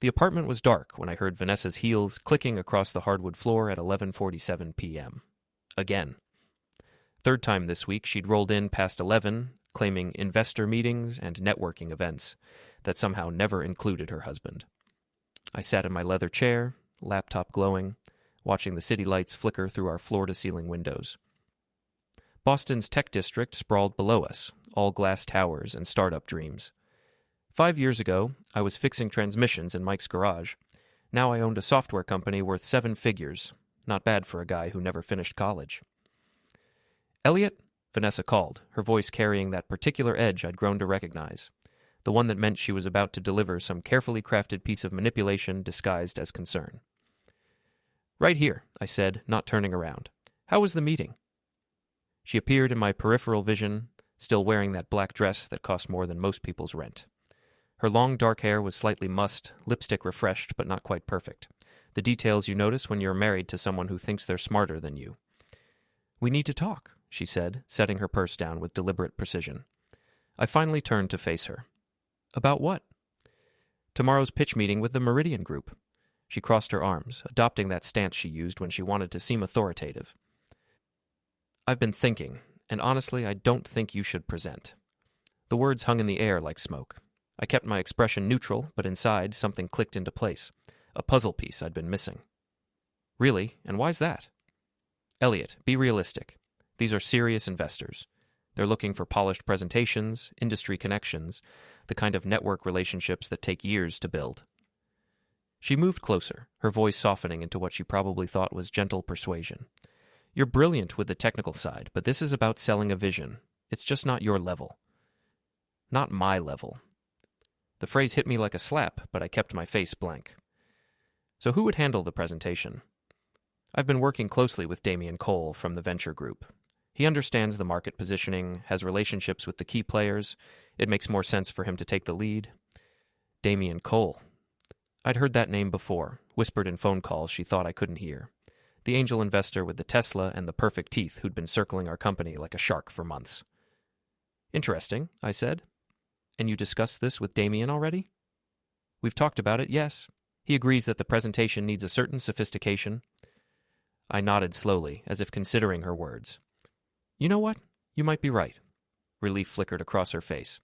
The apartment was dark when I heard Vanessa's heels clicking across the hardwood floor at 11:47 p.m. Again. Third time this week, she'd rolled in past 11, claiming investor meetings and networking events that somehow never included her husband. I sat in my leather chair, laptop glowing, watching the city lights flicker through our floor-to-ceiling windows. Boston's tech district sprawled below us, all glass towers and startup dreams. 5 years ago, I was fixing transmissions in Mike's garage. Now I owned a software company worth 7 figures. Not bad for a guy who never finished college. "Eliot?" Vanessa called, her voice carrying that particular edge I'd grown to recognize, the one that meant she was about to deliver some carefully crafted piece of manipulation disguised as concern. "Right here," I said, not turning around. "How was the meeting?" She appeared in my peripheral vision, still wearing that black dress that cost more than most people's rent. Her long dark hair was slightly mussed, lipstick refreshed but not quite perfect. The details you notice when you're married to someone who thinks they're smarter than you. "We need to talk," she said, setting her purse down with deliberate precision. I finally turned to face her. "About what?" "Tomorrow's pitch meeting with the Meridian Group." She crossed her arms, adopting that stance she used when she wanted to seem authoritative. "I've been thinking, and honestly, I don't think you should present." The words hung in the air like smoke. I kept my expression neutral, but inside, something clicked into place. A puzzle piece I'd been missing. "Really? And why's that?" "Eliot, be realistic. These are serious investors. They're looking for polished presentations, industry connections, the kind of network relationships that take years to build." She moved closer, her voice softening into what she probably thought was gentle persuasion. "You're brilliant with the technical side, but this is about selling a vision. It's just not your level." "Not my level." The phrase hit me like a slap, but I kept my face blank. "So who would handle the presentation?" "I've been working closely with Damian Cole from the venture group. He understands the market positioning, has relationships with the key players. It makes more sense for him to take the lead." Damian Cole. I'd heard that name before, whispered in phone calls she thought I couldn't hear. The angel investor with the Tesla and the perfect teeth who'd been circling our company like a shark for months. "Interesting," I said. "And you discussed this with Damian already?" "We've talked about it, yes. He agrees that the presentation needs a certain sophistication." I nodded slowly, as if considering her words. "You know what? You might be right." Relief flickered across her face.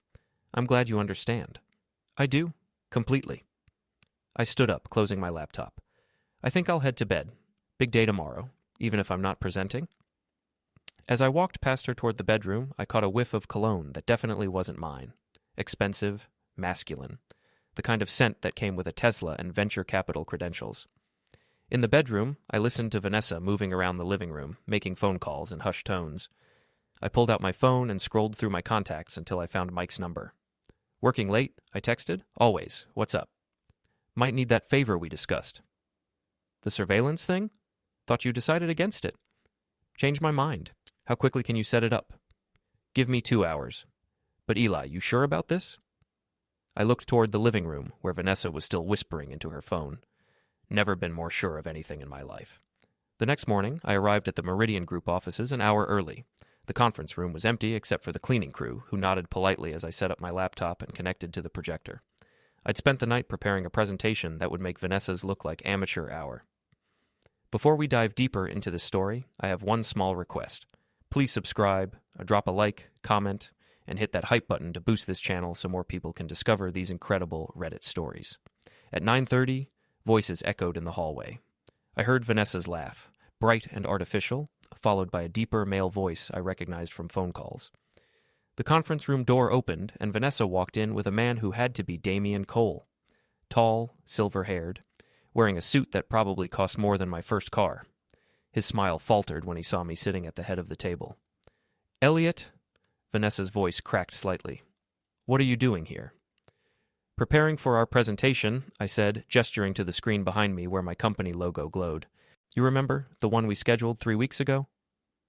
"I'm glad you understand." "I do. Completely." I stood up, closing my laptop. "I think I'll head to bed. Big day tomorrow, even if I'm not presenting." As I walked past her toward the bedroom, I caught a whiff of cologne that definitely wasn't mine. Expensive, masculine. The kind of scent that came with a Tesla and venture capital credentials. In the bedroom, I listened to Vanessa moving around the living room, making phone calls in hushed tones. I pulled out my phone and scrolled through my contacts until I found Mike's number. "Working late?" I texted. "Always. What's up?" "Might need that favor we discussed." "The surveillance thing? Thought you decided against it." "Changed my mind. How quickly can you set it up?" "Give me 2 hours." "But Eli, you sure about this?" I looked toward the living room, where Vanessa was still whispering into her phone. Never been more sure of anything in my life. The next morning, I arrived at the Meridian Group offices an hour early. The conference room was empty except for the cleaning crew, who nodded politely as I set up my laptop and connected to the projector. I'd spent the night preparing a presentation that would make Vanessa's look like amateur hour. Before we dive deeper into this story, I have one small request. Please subscribe, drop a like, comment, and hit that hype button to boost this channel so more people can discover these incredible Reddit stories. At 9:30, voices echoed in the hallway. I heard Vanessa's laugh, bright and artificial, followed by a deeper male voice I recognized from phone calls. The conference room door opened, and Vanessa walked in with a man who had to be Damian Cole. Tall, silver-haired, wearing a suit that probably cost more than my first car. His smile faltered when he saw me sitting at the head of the table. "Eliot," Vanessa's voice cracked slightly. "What are you doing here?" "Preparing for our presentation," I said, gesturing to the screen behind me where my company logo glowed. "You remember, the one we scheduled 3 weeks ago?"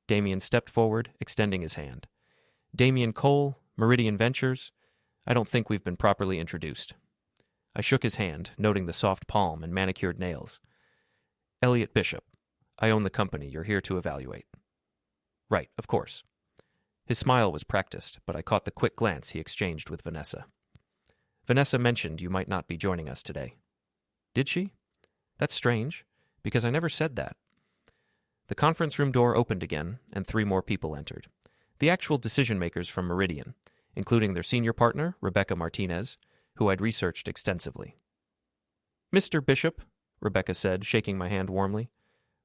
Damian stepped forward, extending his hand. "Damian Cole, Meridian Ventures. I don't think we've been properly introduced." I shook his hand, noting the soft palm and manicured nails. "Eliot Bishop. I own the company you're here to evaluate." "Right, of course." His smile was practiced, but I caught the quick glance he exchanged with Vanessa. "Vanessa mentioned you might not be joining us today." Did she? That's strange, because I never said that. The conference room door opened again, and 3 more people entered. The actual decision-makers from Meridian, including their senior partner, Rebecca Martinez, who I'd researched extensively. "Mr. Bishop," Rebecca said, shaking my hand warmly,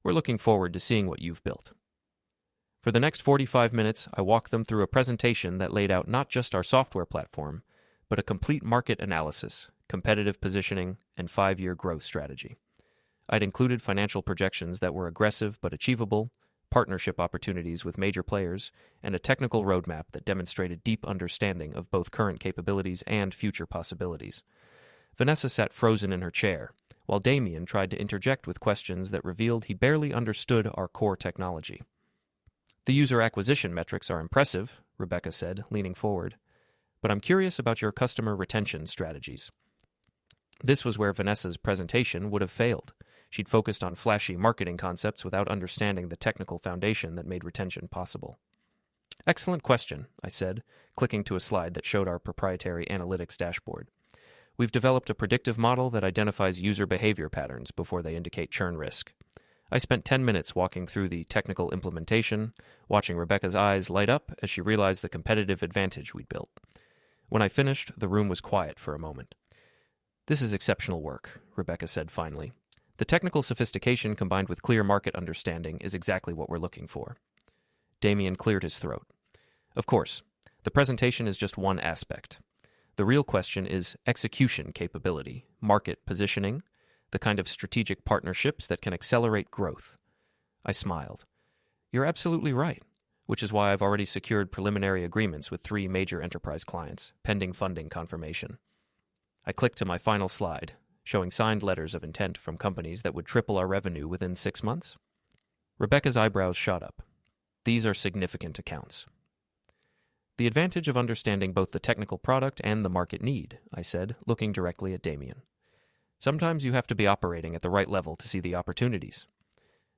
"we're looking forward to seeing what you've built." For the next 45 minutes, I walked them through a presentation that laid out not just our software platform, but a complete market analysis, competitive positioning, and 5-year growth strategy. I'd included financial projections that were aggressive but achievable, partnership opportunities with major players, and a technical roadmap that demonstrated deep understanding of both current capabilities and future possibilities. Vanessa sat frozen in her chair, while Damian tried to interject with questions that revealed he barely understood our core technology. "The user acquisition metrics are impressive," Rebecca said, leaning forward, "but I'm curious about your customer retention strategies." This was where Vanessa's presentation would have failed. She'd focused on flashy marketing concepts without understanding the technical foundation that made retention possible. "Excellent question," I said, clicking to a slide that showed our proprietary analytics dashboard. "We've developed a predictive model that identifies user behavior patterns before they indicate churn risk." I spent 10 minutes walking through the technical implementation, watching Rebecca's eyes light up as she realized the competitive advantage we'd built. When I finished, the room was quiet for a moment. "This is exceptional work," Rebecca said finally. "The technical sophistication combined with clear market understanding is exactly what we're looking for." Damian cleared his throat. "Of course, the presentation is just one aspect. The real question is execution capability, market positioning, the kind of strategic partnerships that can accelerate growth." I smiled. "You're absolutely right, which is why I've already secured preliminary agreements with 3 major enterprise clients, pending funding confirmation." I clicked to my final slide, showing signed letters of intent from companies that would triple our revenue within 6 months. Rebecca's eyebrows shot up. "These are significant accounts." "The advantage of understanding both the technical product and the market need," I said, looking directly at Damian. "Sometimes you have to be operating at the right level to see the opportunities."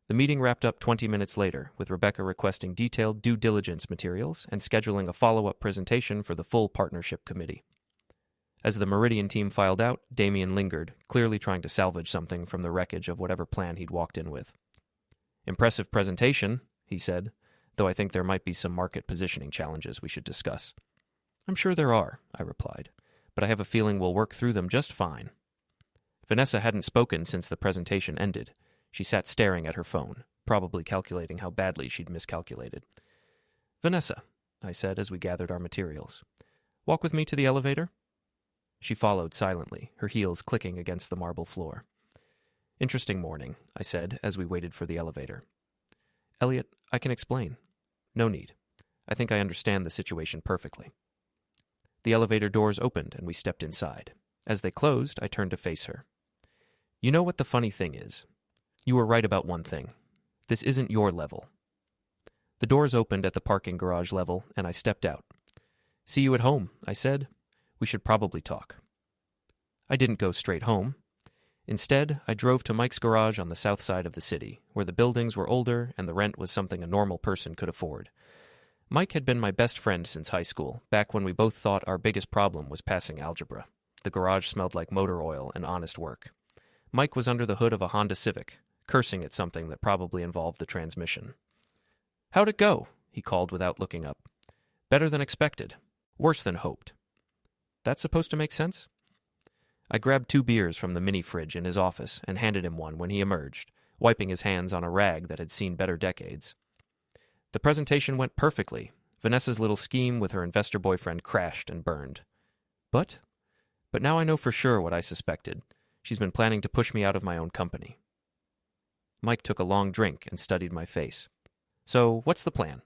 The meeting wrapped up 20 minutes later, with Rebecca requesting detailed due diligence materials and scheduling a follow-up presentation for the full partnership committee. As the Meridian team filed out, Damian lingered, clearly trying to salvage something from the wreckage of whatever plan he'd walked in with. "Impressive presentation," he said, "though I think there might be some market positioning challenges we should discuss." "I'm sure there are," I replied, "but I have a feeling we'll work through them just fine." Vanessa hadn't spoken since the presentation ended. She sat staring at her phone, probably calculating how badly she'd miscalculated. "Vanessa," I said as we gathered our materials, "walk with me to the elevator?" She followed silently, her heels clicking against the marble floor. "Interesting morning," I said as we waited for the elevator. "Eliot, I can explain." "No need. I think I understand the situation perfectly." The elevator doors opened and we stepped inside. As they closed, I turned to face her. "You know what the funny thing is? You were right about one thing. This isn't your level." The doors opened at the parking garage level, and I stepped out. "See you at home," I said. "We should probably talk." I didn't go straight home. Instead, I drove to Mike's garage on the south side of the city, where the buildings were older and the rent was something a normal person could afford. Mike had been my best friend since high school, back when we both thought our biggest problem was passing algebra. The garage smelled like motor oil and honest work. Mike was under the hood of a Honda Civic, cursing at something that probably involved the transmission. "How'd it go?" he called without looking up. "Better than expected. Worse than hoped." That's supposed to make sense? I grabbed 2 beers from the mini-fridge in his office and handed him one when he emerged, wiping his hands on a rag that had seen better decades. The presentation went perfectly. Vanessa's little scheme with her investor boyfriend crashed and burned. But now I know for sure what I suspected. She's been planning to push me out of my own company. Mike took a long drink and studied my face. "So, what's the plan?"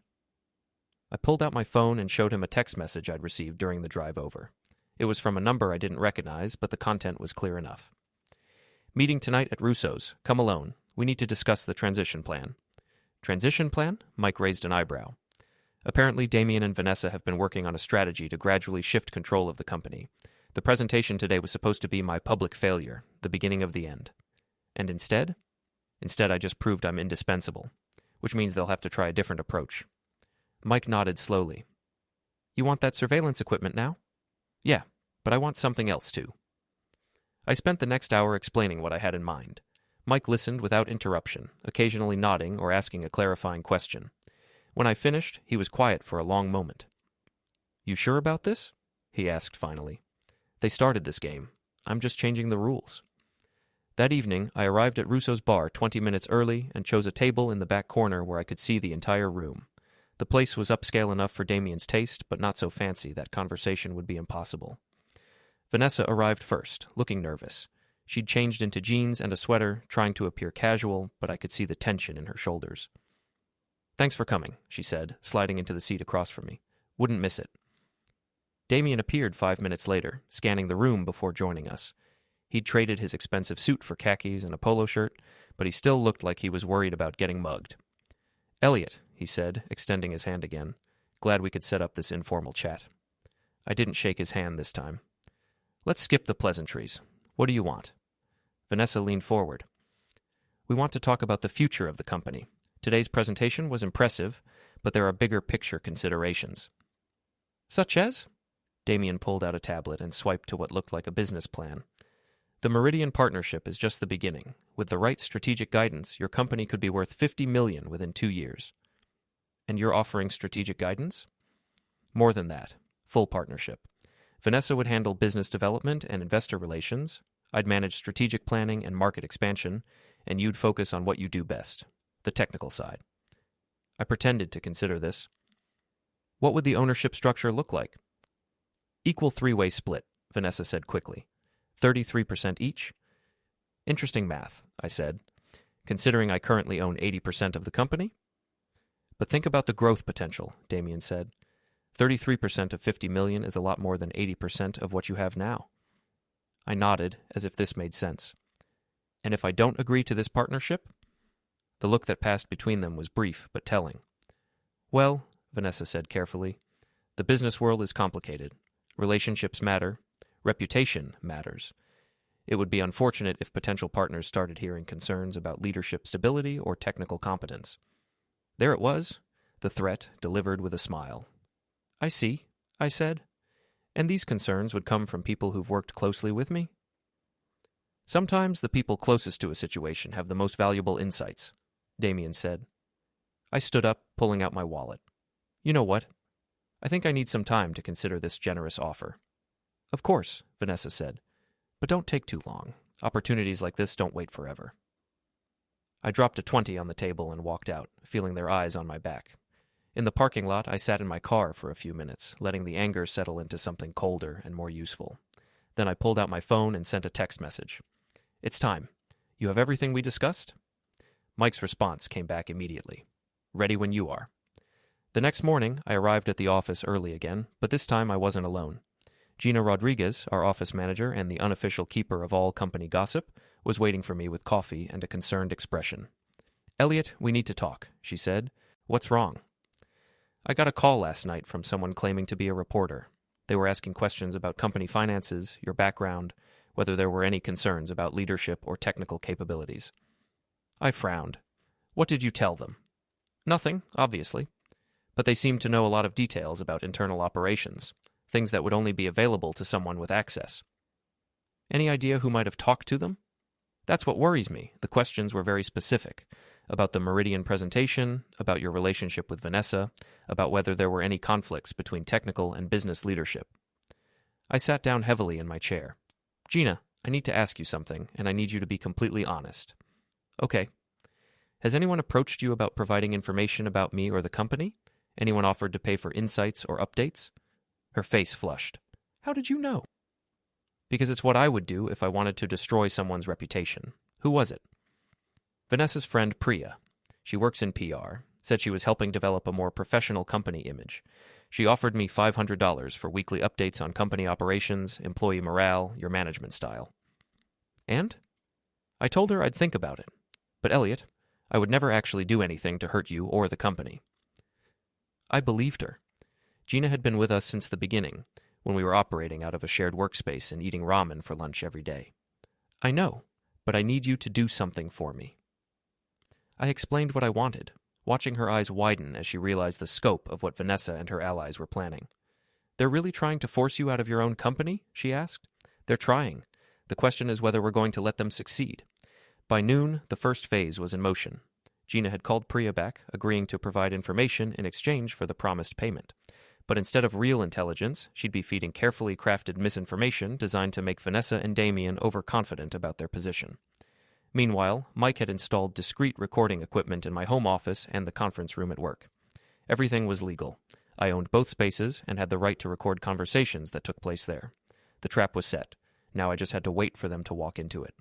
I pulled out my phone and showed him a text message I'd received during the drive over. It was from a number I didn't recognize, but the content was clear enough. "Meeting tonight at Russo's. Come alone. We need to discuss the transition plan." "Transition plan?" Mike raised an eyebrow. Apparently, Damian and Vanessa have been working on a strategy to gradually shift control of the company. The presentation today was supposed to be my public failure, the beginning of the end. And instead? Instead, I just proved I'm indispensable, which means they'll have to try a different approach. Mike nodded slowly. "You want that surveillance equipment now?" "Yeah, but I want something else too." I spent the next hour explaining what I had in mind. Mike listened without interruption, occasionally nodding or asking a clarifying question. When I finished, he was quiet for a long moment. "You sure about this?" he asked finally. "They started this game. I'm just changing the rules." That evening, I arrived at Russo's bar 20 minutes early and chose a table in the back corner where I could see the entire room. The place was upscale enough for Damian's taste, but not so fancy that conversation would be impossible. Vanessa arrived first, looking nervous. She'd changed into jeans and a sweater, trying to appear casual, but I could see the tension in her shoulders. "Thanks for coming," she said, sliding into the seat across from me. "Wouldn't miss it." Damian appeared 5 minutes later, scanning the room before joining us. He'd traded his expensive suit for khakis and a polo shirt, but he still looked like he was worried about getting mugged. "Eliot," he said, extending his hand again. "Glad we could set up this informal chat." I didn't shake his hand this time. "Let's skip the pleasantries. What do you want?" Vanessa leaned forward. "We want to talk about the future of the company. Today's presentation was impressive, but there are bigger picture considerations." "Such as?" Damian pulled out a tablet and swiped to what looked like a business plan. "The Meridian partnership is just the beginning. With the right strategic guidance, your company could be worth $50 million within 2 years." "And you're offering strategic guidance?" "More than that. Full partnership. Vanessa would handle business development and investor relations. I'd manage strategic planning and market expansion, and you'd focus on what you do best, the technical side." I pretended to consider this. "What would the ownership structure look like?" "Equal three-way split," Vanessa said quickly. 33% each. "Interesting math," I said, "considering I currently own 80% of the company." "But think about the growth potential," Damian said. 33% of 50 million is a lot more than 80% of what you have now." I nodded, as if this made sense. "And if I don't agree to this partnership?" The look that passed between them was brief but telling. "Well," Vanessa said carefully, "the business world is complicated. Relationships matter. Reputation matters. It would be unfortunate if potential partners started hearing concerns about leadership stability or technical competence." There it was, the threat delivered with a smile. "I see," I said. "And these concerns would come from people who've worked closely with me?" "Sometimes the people closest to a situation have the most valuable insights," Damian said. I stood up, pulling out my wallet. "You know what? I think I need some time to consider this generous offer." "Of course," Vanessa said. "But don't take too long. Opportunities like this don't wait forever." I dropped a 20 on the table and walked out, feeling their eyes on my back. In the parking lot, I sat in my car for a few minutes, letting the anger settle into something colder and more useful. Then I pulled out my phone and sent a text message. "It's time. You have everything we discussed?" Mike's response came back immediately. "Ready when you are." The next morning, I arrived at the office early again, but this time I wasn't alone. Gina Rodriguez, our office manager and the unofficial keeper of all company gossip, was waiting for me with coffee and a concerned expression. "Eliot, we need to talk," she said. "What's wrong?" "I got a call last night from someone claiming to be a reporter. They were asking questions about company finances, your background, whether there were any concerns about leadership or technical capabilities." I frowned. "What did you tell them?" "Nothing, obviously. But they seemed to know a lot of details about internal operations, things that would only be available to someone with access." "Any idea who might have talked to them?" "That's what worries me. The questions were very specific. About the Meridian presentation, about your relationship with Vanessa, about whether there were any conflicts between technical and business leadership." I sat down heavily in my chair. "Gina, I need to ask you something, and I need you to be completely honest." "Okay." "Has anyone approached you about providing information about me or the company? Anyone offered to pay for insights or updates?" Her face flushed. "How did you know?" "Because it's what I would do if I wanted to destroy someone's reputation." "Who was it?" "Vanessa's friend Priya. She works in PR. Said she was helping develop a more professional company image. She offered me $500 for weekly updates on company operations, employee morale, your management style." "And?" "I told her I'd think about it. But Eliot, I would never actually do anything to hurt you or the company." I believed her. Gina had been with us since the beginning, when we were operating out of a shared workspace and eating ramen for lunch every day. "I know, but I need you to do something for me." I explained what I wanted, watching her eyes widen as she realized the scope of what Vanessa and her allies were planning. "They're really trying to force you out of your own company?" she asked. "They're trying. The question is whether we're going to let them succeed. By noon, the first phase was in motion. Gina had called Priya back, agreeing to provide information in exchange for the promised payment. But instead of real intelligence, she'd be feeding carefully crafted misinformation designed to make Vanessa and Damian overconfident about their position. Meanwhile, Mike had installed discreet recording equipment in my home office and the conference room at work. Everything was legal. I owned both spaces and had the right to record conversations that took place there. The trap was set. Now I just had to wait for them to walk into it.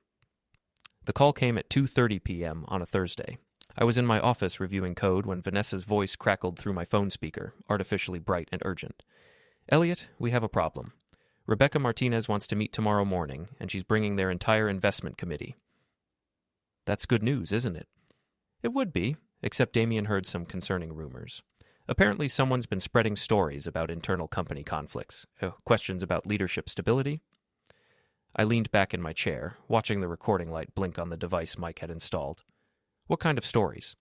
The call came at 2:30 p.m. on a Thursday. I was in my office reviewing code when Vanessa's voice crackled through my phone speaker, artificially bright and urgent. "Eliot, we have a problem. Rebecca Martinez wants to meet tomorrow morning, and she's bringing their entire investment committee." That's good news, isn't it? It would be, except Damian heard some concerning rumors. Apparently someone's been spreading stories about internal company conflicts, questions about leadership stability. I leaned back in my chair, watching the recording light blink on the device Mike had installed. What kind of stories?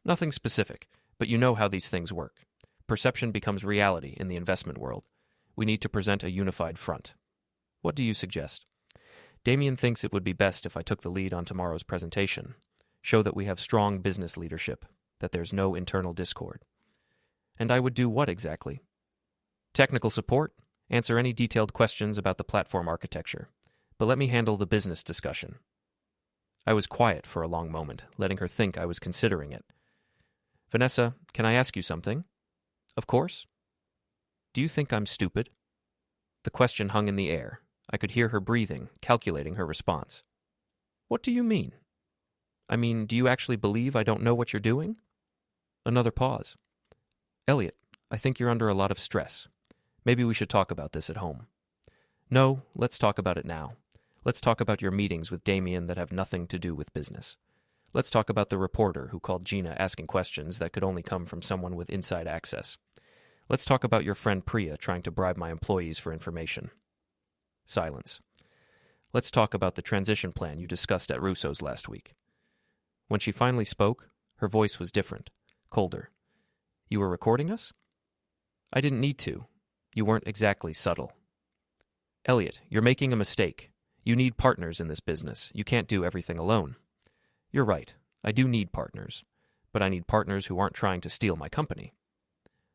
Nothing specific, but you know how these things work. Perception becomes reality in the investment world. We need to present a unified front. What do you suggest? Damian thinks it would be best if I took the lead on tomorrow's presentation. Show that we have strong business leadership, that there's no internal discord. And I would do what exactly? Technical support, answer any detailed questions about the platform architecture, but let me handle the business discussion. I was quiet for a long moment, letting her think I was considering it. "Vanessa, can I ask you something?" "Of course." "Do you think I'm stupid?" The question hung in the air. I could hear her breathing, calculating her response. "What do you mean?" "I mean, do you actually believe I don't know what you're doing?" Another pause. "Eliot, I think you're under a lot of stress. Maybe we should talk about this at home." "No, let's talk about it now. Let's talk about your meetings with Damian that have nothing to do with business. Let's talk about the reporter who called Gina asking questions that could only come from someone with inside access. Let's talk about your friend Priya trying to bribe my employees for information." Silence. "Let's talk about the transition plan you discussed at Russo's last week." When she finally spoke, her voice was different, colder. "You were recording us?" "I didn't need to. You weren't exactly subtle." "Eliot, you're making a mistake. You need partners in this business. You can't do everything alone." "You're right. I do need partners. But I need partners who aren't trying to steal my company."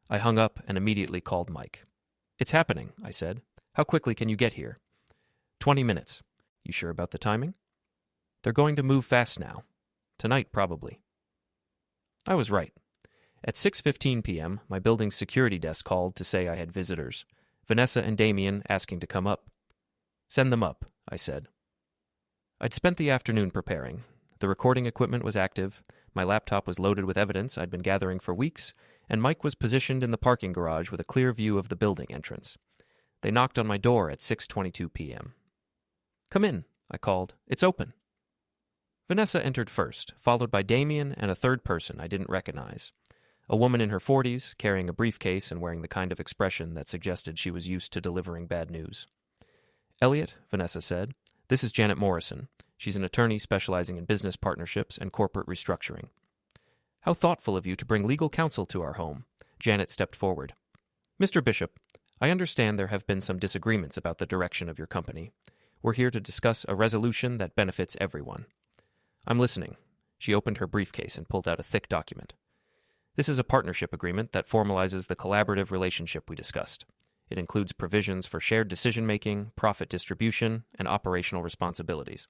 I hung up and immediately called Mike. "It's happening," I said. "How quickly can you get here?" 20 minutes. "You sure about the timing?" "They're going to move fast now. Tonight, probably." I was right. At 6:15 p.m., my building's security desk called to say I had visitors. Vanessa and Damian asking to come up. "Send them up," I said. I'd spent the afternoon preparing. The recording equipment was active, my laptop was loaded with evidence I'd been gathering for weeks, and Mike was positioned in the parking garage with a clear view of the building entrance. They knocked on my door at 6:22 p.m. "Come in," I called. "It's open." Vanessa entered first, followed by Damian and a third person I didn't recognize. A woman in her 40s, carrying a briefcase and wearing the kind of expression that suggested she was used to delivering bad news. "Eliot," Vanessa said, "this is Janet Morrison. She's an attorney specializing in business partnerships and corporate restructuring." "How thoughtful of you to bring legal counsel to our home." Janet stepped forward. "Mr. Bishop, I understand there have been some disagreements about the direction of your company. We're here to discuss a resolution that benefits everyone." "I'm listening." She opened her briefcase and pulled out a thick document. "This is a partnership agreement that formalizes the collaborative relationship we discussed. It includes provisions for shared decision-making, profit distribution, and operational responsibilities."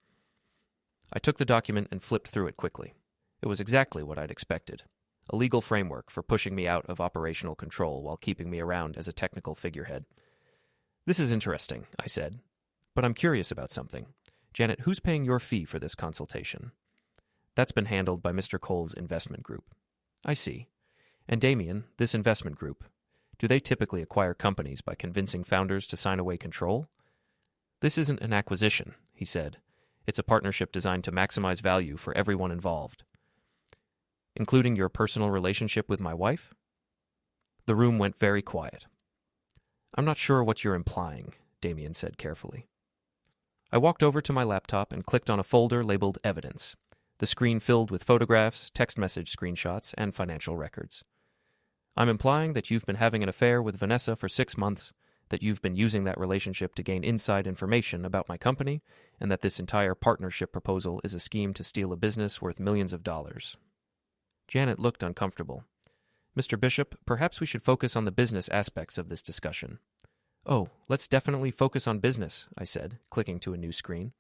I took the document and flipped through it quickly. It was exactly what I'd expected. A legal framework for pushing me out of operational control while keeping me around as a technical figurehead. "This is interesting," I said. "But I'm curious about something. Janet, who's paying your fee for this consultation?" "That's been handled by Mr. Cole's investment group." "I see. And Damian, this investment group, do they typically acquire companies by convincing founders to sign away control?" "This isn't an acquisition," he said. "It's a partnership designed to maximize value for everyone involved." "Including your personal relationship with my wife?" The room went very quiet. "I'm not sure what you're implying," Damian said carefully. I walked over to my laptop and clicked on a folder labeled Evidence, the screen filled with photographs, text message screenshots, and financial records. "I'm implying that you've been having an affair with Vanessa for 6 months, that you've been using that relationship to gain inside information about my company, and that this entire partnership proposal is a scheme to steal a business worth millions of dollars. Janet looked uncomfortable. Mr. Bishop, perhaps we should focus on the business aspects of this discussion. Oh, let's definitely focus on business, I said, clicking to a new screen.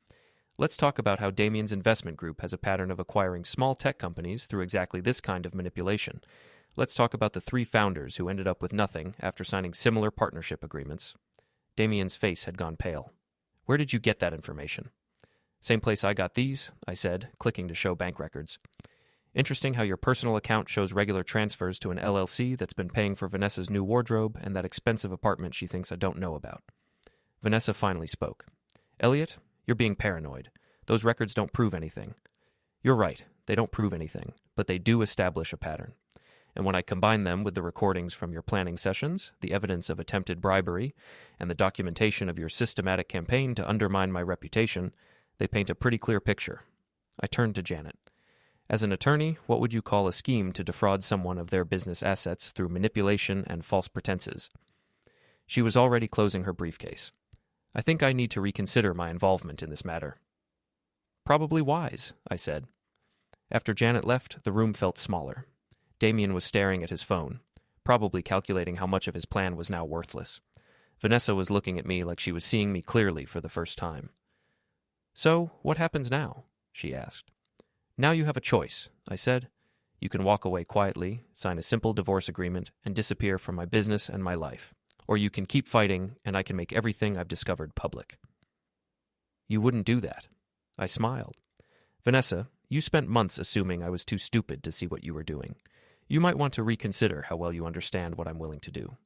Let's talk about how Damian's investment group has a pattern of acquiring small tech companies through exactly this kind of manipulation. Let's talk about the 3 founders who ended up with nothing after signing similar partnership agreements. Damian's face had gone pale. Where did you get that information? Same place I got these, I said, clicking to show bank records. Interesting how your personal account shows regular transfers to an LLC that's been paying for Vanessa's new wardrobe and that expensive apartment she thinks I don't know about. Vanessa finally spoke. Eliot, you're being paranoid. Those records don't prove anything. You're right, they don't prove anything, but they do establish a pattern. And when I combine them with the recordings from your planning sessions, the evidence of attempted bribery, and the documentation of your systematic campaign to undermine my reputation, they paint a pretty clear picture. I turned to Janet. As an attorney, what would you call a scheme to defraud someone of their business assets through manipulation and false pretenses? She was already closing her briefcase. I think I need to reconsider my involvement in this matter. Probably wise, I said. After Janet left, the room felt smaller. Damian was staring at his phone, probably calculating how much of his plan was now worthless. Vanessa was looking at me like she was seeing me clearly for the first time. So, what happens now? She asked. Now you have a choice, I said. You can walk away quietly, sign a simple divorce agreement, and disappear from my business and my life. Or you can keep fighting, and I can make everything I've discovered public. You wouldn't do that. I smiled. Vanessa, you spent months assuming I was too stupid to see what you were doing. You might want to reconsider how well you understand what I'm willing to do.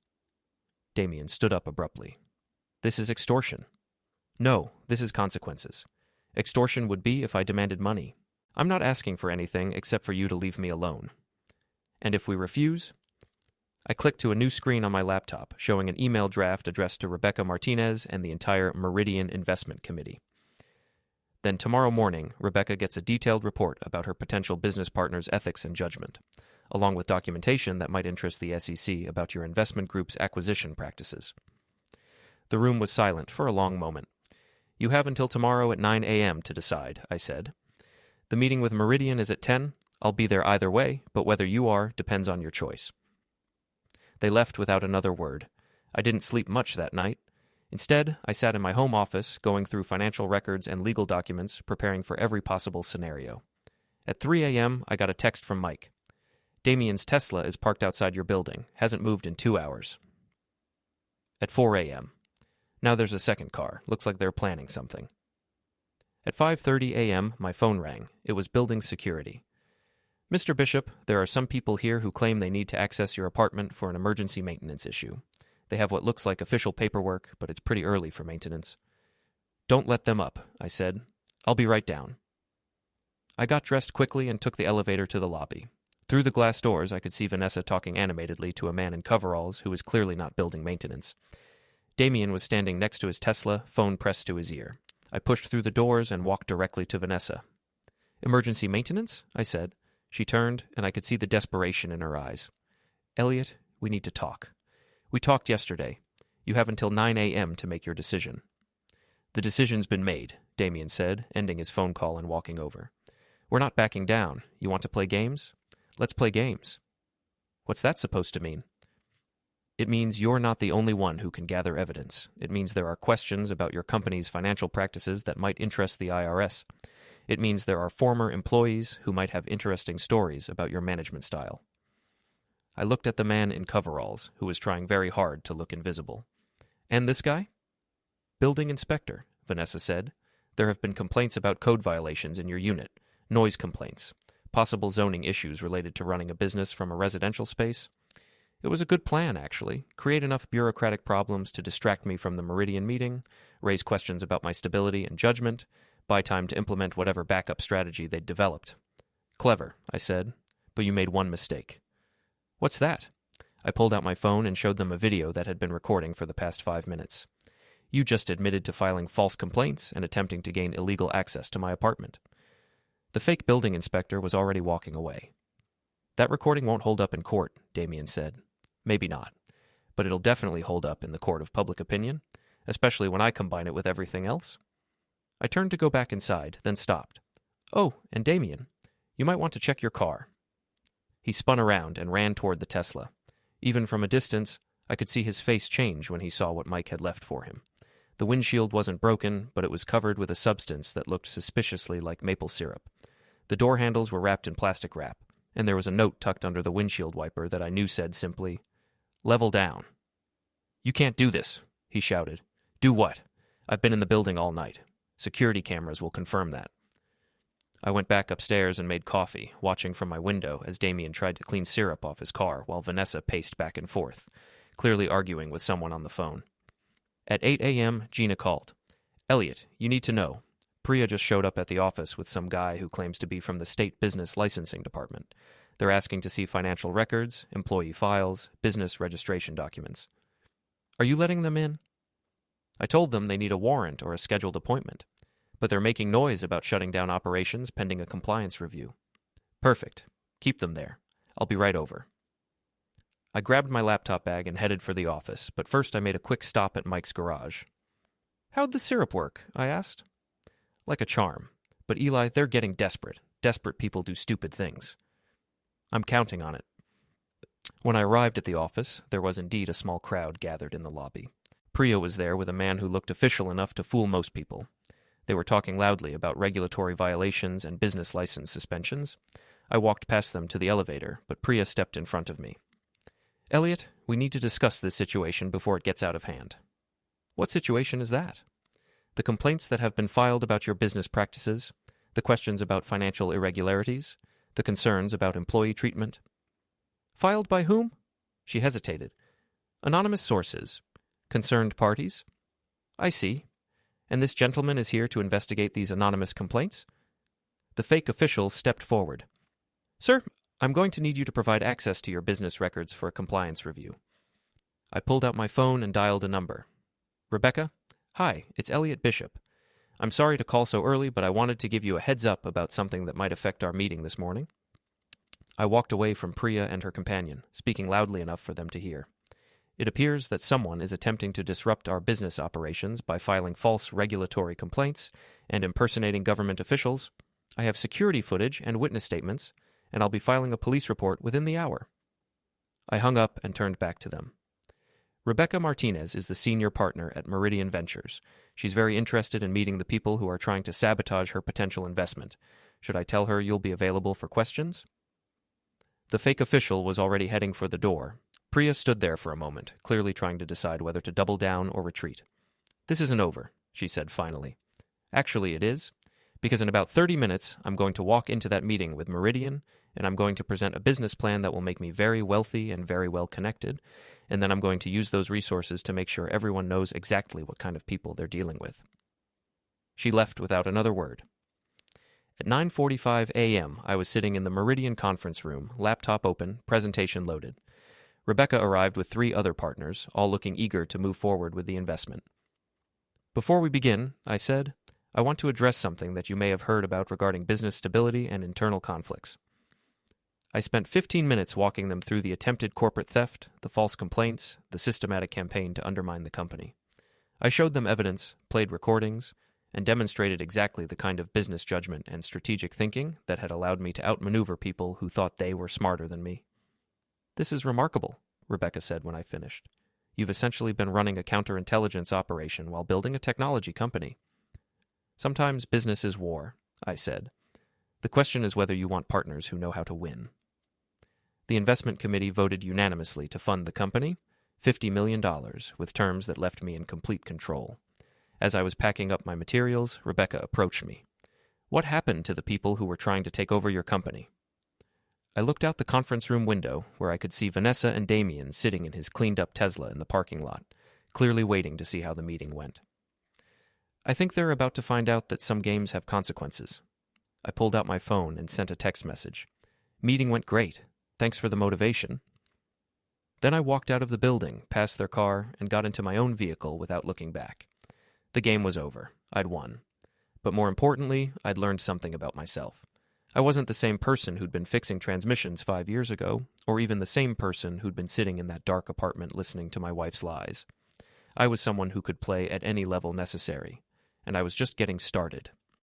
Damian stood up abruptly. This is extortion. No, this is consequences. Extortion would be if I demanded money. I'm not asking for anything except for you to leave me alone. And if we refuse? I clicked to a new screen on my laptop, showing an email draft addressed to Rebecca Martinez and the entire Meridian Investment Committee. Then tomorrow morning, Rebecca gets a detailed report about her potential business partner's ethics and judgment, along with documentation that might interest the SEC about your investment group's acquisition practices. The room was silent for a long moment. You have until tomorrow at 9 a.m. to decide, I said. The meeting with Meridian is at 10. I'll be there either way, but whether you are depends on your choice. They left without another word. I didn't sleep much that night. Instead, I sat in my home office, going through financial records and legal documents, preparing for every possible scenario. At 3 a.m., I got a text from Mike. Damian's Tesla is parked outside your building. Hasn't moved in 2 hours. At 4 a.m. Now there's a second car. Looks like they're planning something. At 5:30 a.m., my phone rang. It was building security. Mr. Bishop, there are some people here who claim they need to access your apartment for an emergency maintenance issue. They have what looks like official paperwork, but it's pretty early for maintenance. Don't let them up, I said. I'll be right down. I got dressed quickly and took the elevator to the lobby. Through the glass doors, I could see Vanessa talking animatedly to a man in coveralls who was clearly not building maintenance. Damian was standing next to his Tesla, phone pressed to his ear. I pushed through the doors and walked directly to Vanessa. Emergency maintenance? I said. She turned, and I could see the desperation in her eyes. Eliot, we need to talk. We talked yesterday. You have until 9 a.m. to make your decision. The decision's been made, Damian said, ending his phone call and walking over. We're not backing down. You want to play games? Let's play games. What's that supposed to mean? It means you're not the only one who can gather evidence. It means there are questions about your company's financial practices that might interest the IRS. It means there are former employees who might have interesting stories about your management style. I looked at the man in coveralls, who was trying very hard to look invisible. And this guy? Building inspector, Vanessa said. There have been complaints about code violations in your unit, noise complaints, possible zoning issues related to running a business from a residential space. It was a good plan, actually. Create enough bureaucratic problems to distract me from the Meridian meeting, raise questions about my stability and judgment, buy time to implement whatever backup strategy they'd developed. Clever, I said, but you made one mistake. What's that? I pulled out my phone and showed them a video that had been recording for the past 5 minutes. You just admitted to filing false complaints and attempting to gain illegal access to my apartment. The fake building inspector was already walking away. That recording won't hold up in court, Damian said. Maybe not. but it'll definitely hold up in the court of public opinion, especially when I combine it with everything else. I turned to go back inside, then stopped. Oh, and Damian, you might want to check your car. He spun around and ran toward the Tesla. Even from a distance, I could see his face change when he saw what Mike had left for him. The windshield wasn't broken, but it was covered with a substance that looked suspiciously like maple syrup. The door handles were wrapped in plastic wrap, and there was a note tucked under the windshield wiper that I knew said simply, "Level down." "You can't do this," he shouted. "Do what? I've been in the building all night. Security cameras will confirm that." I went back upstairs and made coffee, watching from my window as Damian tried to clean syrup off his car while Vanessa paced back and forth, clearly arguing with someone on the phone. At 8 a.m., Gina called. "Eliot, you need to know. Priya just showed up at the office with some guy who claims to be from the State Business Licensing Department. They're asking to see financial records, employee files, business registration documents. Are you letting them in?" I told them they need a warrant or a scheduled appointment, but they're making noise about shutting down operations pending a compliance review. "Perfect. Keep them there. I'll be right over." I grabbed my laptop bag and headed for the office, but first I made a quick stop at Mike's garage. "How'd the syrup work?" I asked. "Like a charm. But Eli, they're getting desperate. Desperate people do stupid things." "I'm counting on it." When I arrived at the office, there was indeed a small crowd gathered in the lobby. Priya was there with a man who looked official enough to fool most people. They were talking loudly about regulatory violations and business license suspensions. I walked past them to the elevator, but Priya stepped in front of me. "Eliot, we need to discuss this situation before it gets out of hand." "What situation is that?" "The complaints that have been filed about your business practices, the questions about financial irregularities, the concerns about employee treatment." "Filed by whom?" She hesitated. "Anonymous sources. Concerned parties." "I see. And this gentleman is here to investigate these anonymous complaints?" The fake official stepped forward. "Sir, I'm going to need you to provide access to your business records for a compliance review." I pulled out my phone and dialed a number. "Rebecca? Hi, it's Eliot Bishop. I'm sorry to call so early, but I wanted to give you a heads up about something that might affect our meeting this morning." I walked away from Priya and her companion, speaking loudly enough for them to hear. "It appears that someone is attempting to disrupt our business operations by filing false regulatory complaints and impersonating government officials. I have security footage and witness statements, and I'll be filing a police report within the hour." I hung up and turned back to them. "Rebecca Martinez is the senior partner at Meridian Ventures. She's very interested in meeting the people who are trying to sabotage her potential investment. Should I tell her you'll be available for questions?" The fake official was already heading for the door. Priya stood there for a moment, clearly trying to decide whether to double down or retreat. "This isn't over," she said finally. "Actually, it is, because in about 30 minutes, I'm going to walk into that meeting with Meridian, and I'm going to present a business plan that will make me very wealthy and very well connected, and then I'm going to use those resources to make sure everyone knows exactly what kind of people they're dealing with." She left without another word. At 9:45 a.m., I was sitting in the Meridian conference room, laptop open, presentation loaded. Rebecca arrived with 3 other partners, all looking eager to move forward with the investment. "Before we begin," I said, "I want to address something that you may have heard about regarding business stability and internal conflicts." I spent 15 minutes walking them through the attempted corporate theft, the false complaints, the systematic campaign to undermine the company. I showed them evidence, played recordings, and demonstrated exactly the kind of business judgment and strategic thinking that had allowed me to outmaneuver people who thought they were smarter than me. "This is remarkable," Rebecca said when I finished. "You've essentially been running a counterintelligence operation while building a technology company." "Sometimes business is war," I said. "The question is whether you want partners who know how to win." The investment committee voted unanimously to fund the company, $50 million, with terms that left me in complete control. As I was packing up my materials, Rebecca approached me. "What happened to the people who were trying to take over your company?" I looked out the conference room window, where I could see Vanessa and Damian sitting in his cleaned-up Tesla in the parking lot, clearly waiting to see how the meeting went. "I think they're about to find out that some games have consequences." I pulled out my phone and sent a text message. "Meeting went great. Thanks for the motivation." Then I walked out of the building, past their car, and got into my own vehicle without looking back. The game was over. I'd won. But more importantly, I'd learned something about myself. I wasn't the same person who'd been fixing transmissions 5 years ago, or even the same person who'd been sitting in that dark apartment listening to my wife's lies. I was someone who could play at any level necessary, and I was just getting started.